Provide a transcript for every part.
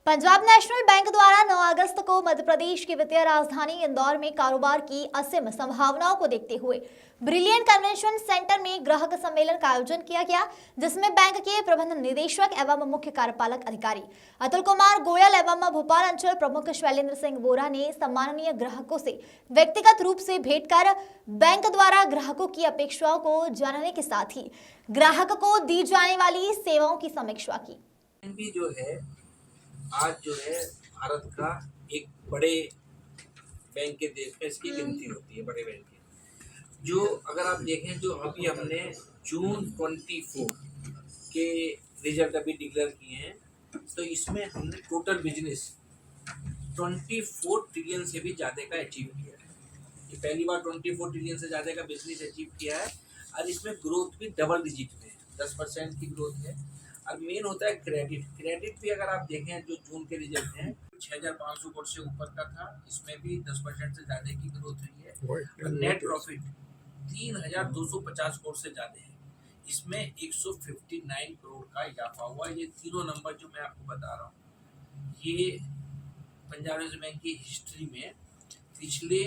Punjab national bank द्वारा 9 अगस्त को मध्य प्रदेश की वित्तीय राजधानी इंदौर में कारोबार की असीम संभावनाओं को देखते हुए ब्रिलियंट कन्वेंशन सेंटर में ग्राहक सम्मेलन का आयोजन किया गया, जिसमें बैंक के प्रबंध निदेशक एवं मुख्य कार्यपालक अधिकारी अतुल कुमार गोयल एवं भोपाल अंचल प्रमुख शैलेंद्र सिंह बोरा ने सम्माननीय ग्राहकों से व्यक्तिगत रूप से भेंट कर बैंक द्वारा ग्राहकों की अपेक्षाओं को जानने के साथ ही ग्राहक को दी जाने वाली सेवाओं की समीक्षा की। जो है आज जो है भारत का एक बड़े बैंक के देश में इसकी गिनती होती है, बड़े बैंक की। जो अगर आप देखें, जो अभी हमने जून 24 के रिजल्ट अभी डिक्लेयर किए हैं, तो इसमें हमने टोटल बिजनेस 24 ट्रिलियन से भी ज़्यादा का अचीव किया है। ये पहली बार 24 ट्रिलियन से ज़्यादा का बिजनेस अचीव किया है, और इसमें ग्रोथ भी डबल डिजिट में 10% की ग्रोथ है। और मेन होता है क्रेडिट भी अगर आप देखें, जो जून के रिजल्ट हैं 6500 करोड़ से ऊपर का था, इसमें भी 10% से ज़्यादा की ग्रोथ हुई है। और नेट प्रॉफिट 3250 करोड़ से ज़्यादा है, इसमें 159 करोड़ का इजाफा हुआ। ये तीनों नंबर जो मैं आपको बता रहा हूँ, ये पंजाब नेशनल बैंक की हिस्ट्री में पिछले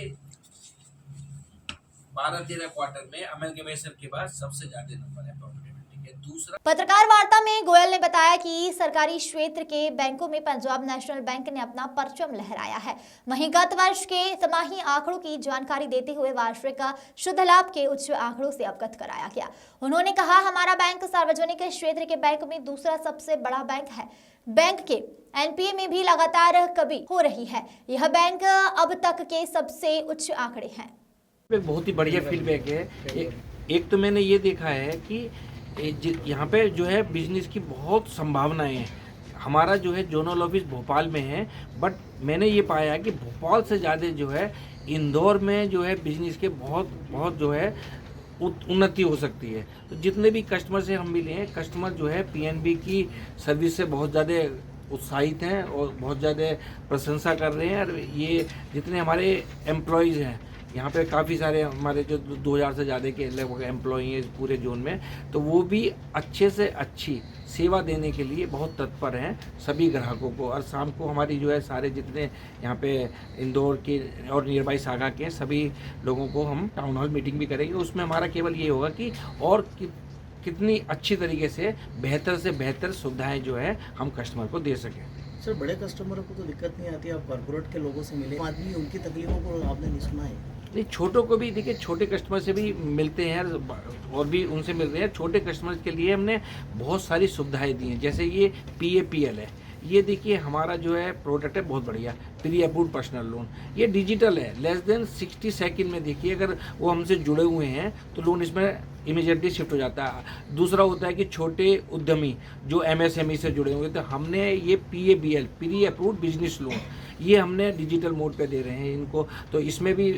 12-13 क्वार्टर में अमेलगमेशन के बाद सबसे ज़्यादा नंबर है प्रॉफिटेबिलिटी के। दूसरा, पत्रकार वार्ता में गोयल ने बताया कि सरकारी क्षेत्र के बैंकों में पंजाब नेशनल बैंक ने अपना परचम लहराया है। वहीं गत वर्ष के तिमाही आंकड़ों की जानकारी देते हुए वार्षिक शुद्ध लाभ के उच्च आंकड़ों से अवगत कराया गया। उन्होंने कहा, हमारा बैंक सार्वजनिक क्षेत्र के बैंक में दूसरा सबसे बड़ा बैंक है। बैंक के एनपीए में भी लगातार कमी हो रही है। यह बैंक अब तक के सबसे उच्च आंकड़े हैं। बहुत ही बढ़िया फीडबैक है। एक तो मैंने ये देखा है कि यहाँ पे जो है बिजनेस की बहुत संभावनाएं हैं। हमारा जो है जोनल ऑफिस भोपाल में है, बट मैंने ये पाया कि भोपाल से ज़्यादा जो है इंदौर में जो है बिजनेस के बहुत जो है उन्नति हो सकती है। तो जितने भी कस्टमर से हम मिले हैं, कस्टमर जो है पीएनबी की सर्विस से बहुत ज़्यादा उत्साहित हैं और बहुत ज़्यादा प्रशंसा कर रहे हैं। और ये जितने हमारे एम्प्लॉयज़ हैं, यहाँ पे काफ़ी सारे हमारे जो 2000 से ज़्यादा के लगभग एम्प्लॉई हैं पूरे जोन में, तो वो भी अच्छे से अच्छी सेवा देने के लिए बहुत तत्पर हैं सभी ग्राहकों को। और शाम को हमारी जो है सारे जितने यहाँ पे इंदौर के और नियर बाई सागा के सभी लोगों को हम टाउन हॉल मीटिंग भी करेंगे। उसमें हमारा केवल ये होगा कि और कितनी अच्छी तरीके से बेहतर सुविधाएँ जो है हम कस्टमर को दे सकें। सर, बड़े कस्टमरों को तो दिक्कत नहीं आती, आप कॉर्पोरेट के लोगों से मिले, आदमी उनकी तकलीफों को आपने नहीं सुना है? नहीं, छोटों को भी देखिए, छोटे कस्टमर से भी मिलते हैं और भी उनसे मिल रहे हैं। छोटे कस्टमर के लिए हमने बहुत सारी सुविधाएं दी हैं, जैसे ये PAPL है। ये देखिए हमारा जो है प्रोडक्ट है बहुत बढ़िया, प्री अप्रूव्ड पर्सनल लोन। ये डिजिटल है, लेस देन 60 सेकंड में देखिए अगर वो हमसे जुड़े हुए हैं तो लोन इसमें इमीडिएटली शिफ्ट हो जाता है। दूसरा होता है कि छोटे उद्यमी जो MSME से जुड़े हुए, तो हमने ये PABL pre approved business loan ये हमने डिजिटल मोड पे दे रहे हैं इनको। तो इसमें भी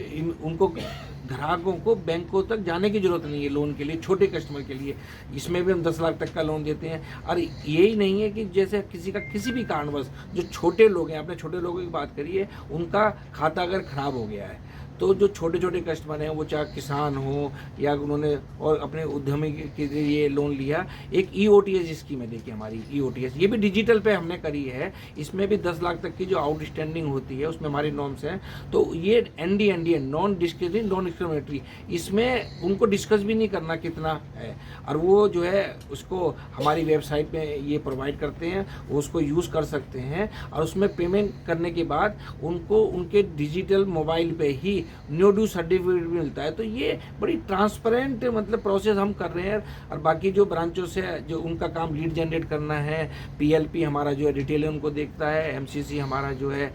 उनको ग्राहकों को बैंकों तक जाने की जरूरत नहीं है लोन के लिए, छोटे कस्टमर के लिए। इसमें भी हम 10 लाख तक का लोन देते हैं। और यही नहीं है कि जैसे किसी का किसी भी कारणवश, जो छोटे लोग हैं, आपने छोटे लोगों की बात करी है, उनका खाता अगर खराब हो गया है, तो जो छोटे छोटे कस्टमर हैं, वो चाहे किसान हो या उन्होंने और अपने उद्यमी के लिए लोन लिया, एक EOTS स्कीम है देखिए हमारी EOTS, ये भी डिजिटल पे हमने करी है। इसमें भी 10 लाख तक की जो आउटस्टैंडिंग होती है उसमें हमारी नॉर्म्स हैं। तो ये NDND नॉन डिस्क्रिमिनेटरी, इसमें उनको डिस्कस भी नहीं करना कितना है, और वो जो है उसको हमारी वेबसाइट पे ये प्रोवाइड करते हैं, वो उसको यूज़ कर सकते हैं। और उसमें पेमेंट करने के बाद उनको उनके डिजिटल मोबाइल पे ही न्यू ड्यू सर्टिफिकेट भी मिलता है। तो ये बड़ी ट्रांसपेरेंट मतलब प्रोसेस हम कर रहे हैं। और बाकी जो ब्रांचों से जो उनका काम लीड जनरेट करना है, PLP हमारा जो है रिटेल लोन को देखता है, MCC हमारा जो है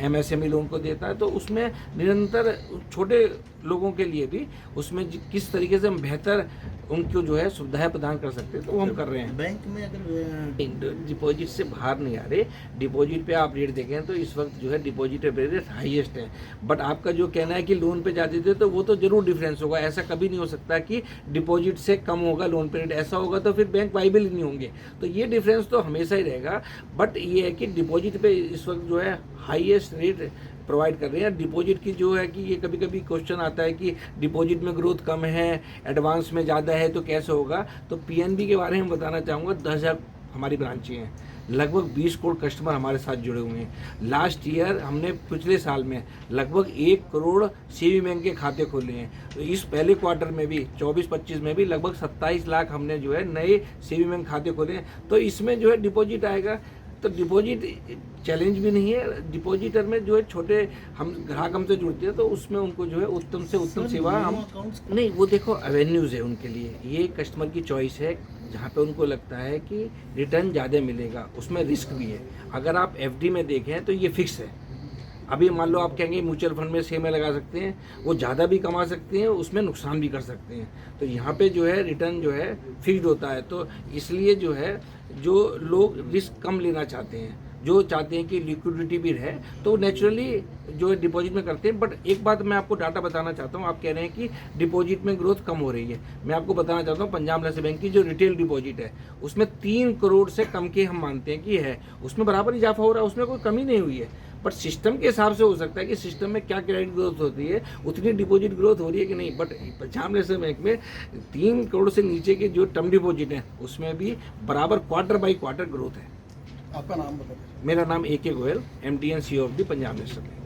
MSME लोन को देता है। तो उसमें निरंतर छोटे लोगों के लिए भी उसमें किस तरीके से हम बेहतर उनको जो है सुविधाएं प्रदान कर सकते हैं, तो वो हम कर रहे हैं। बैंक में अगर डिपॉजिट से बाहर नहीं आ रहे, डिपॉजिट पे आप रेट देखें तो इस वक्त जो है डिपॉजिट रेट हाईएस्ट है। बट आपका जो कहना है कि लोन पे जाते थे, तो वो तो जरूर डिफरेंस होगा। ऐसा कभी नहीं हो सकता कि डिपॉजिट से कम होगा लोन पे रेट, ऐसा होगा तो फिर बैंक वाइबल ही नहीं होंगे। तो ये डिफरेंस तो हमेशा ही रहेगा। बट ये है कि डिपॉजिट पे इस वक्त जो है हाईएस्ट रेट प्रोवाइड कर रहे हैं। डिपॉजिट की जो है कि ये कभी कभी क्वेश्चन आता है कि डिपॉजिट में ग्रोथ कम है, एडवांस में ज़्यादा है, तो कैसे होगा। तो PNB के बारे में बताना चाहूँगा, हमारी ब्रांचें हैं, लगभग 20 करोड़ कस्टमर हमारे साथ जुड़े हुए हैं। लास्ट ईयर हमने पिछले साल में लगभग 1 करोड़ सीवी बैंक के खाते खोले हैं। तो इस पहले क्वार्टर में भी 24-25 में भी लगभग 27 लाख हमने जो है नए सीवी बैंक खाते खोले हैं। तो इसमें जो है डिपॉजिट आएगा, तो डिपॉजिट चैलेंज भी नहीं है। डिपॉजिटर में जो है छोटे हम ग्राहक हमसे जुड़ते हैं तो उसमें उनको जो है उत्तम से उत्तम सेवा हम नहीं, वो देखो एवेन्यूज़ है उनके लिए, ये कस्टमर की चॉइस है। जहाँ पे उनको लगता है कि रिटर्न ज़्यादा मिलेगा, उसमें रिस्क भी है। अगर आप एफडी में देखें तो ये फिक्स है। अभी मान लो आप कहेंगे म्यूचुअल फंड में सेम में लगा सकते हैं, वो ज़्यादा भी कमा सकते हैं, उसमें नुकसान भी कर सकते हैं। तो यहाँ पे जो है रिटर्न जो है फिक्स्ड होता है। तो इसलिए जो है जो लोग रिस्क कम लेना चाहते हैं, जो चाहते हैं कि लिक्विडिटी भी रहे, तो नेचुरली जो है डिपॉजिट में करते हैं। बट एक बात मैं आपको डाटा बताना चाहता हूँ, आप कह रहे हैं कि डिपॉजिट में ग्रोथ कम हो रही है। मैं आपको बताना चाहता हूँ पंजाब नेशनल बैंक की जो रिटेल डिपॉजिट है उसमें 3 करोड़ से कम के हम मानते हैं कि है, उसमें बराबर इजाफा हो रहा है, उसमें कोई कमी नहीं हुई है। बट सिस्टम के हिसाब से हो सकता है कि सिस्टम में क्या क्रेडिट ग्रोथ होती है उतनी डिपॉजिट ग्रोथ हो रही है कि नहीं। बट पंजाब नेशनल बैंक में 3 करोड़ से नीचे के जो टर्म डिपॉजिट है उसमें भी बराबर क्वार्टर बाई क्वार्टर ग्रोथ है। आपका नाम बताइए। मेरा नाम AK Goyal, MD and CEO of the Punjab national bank.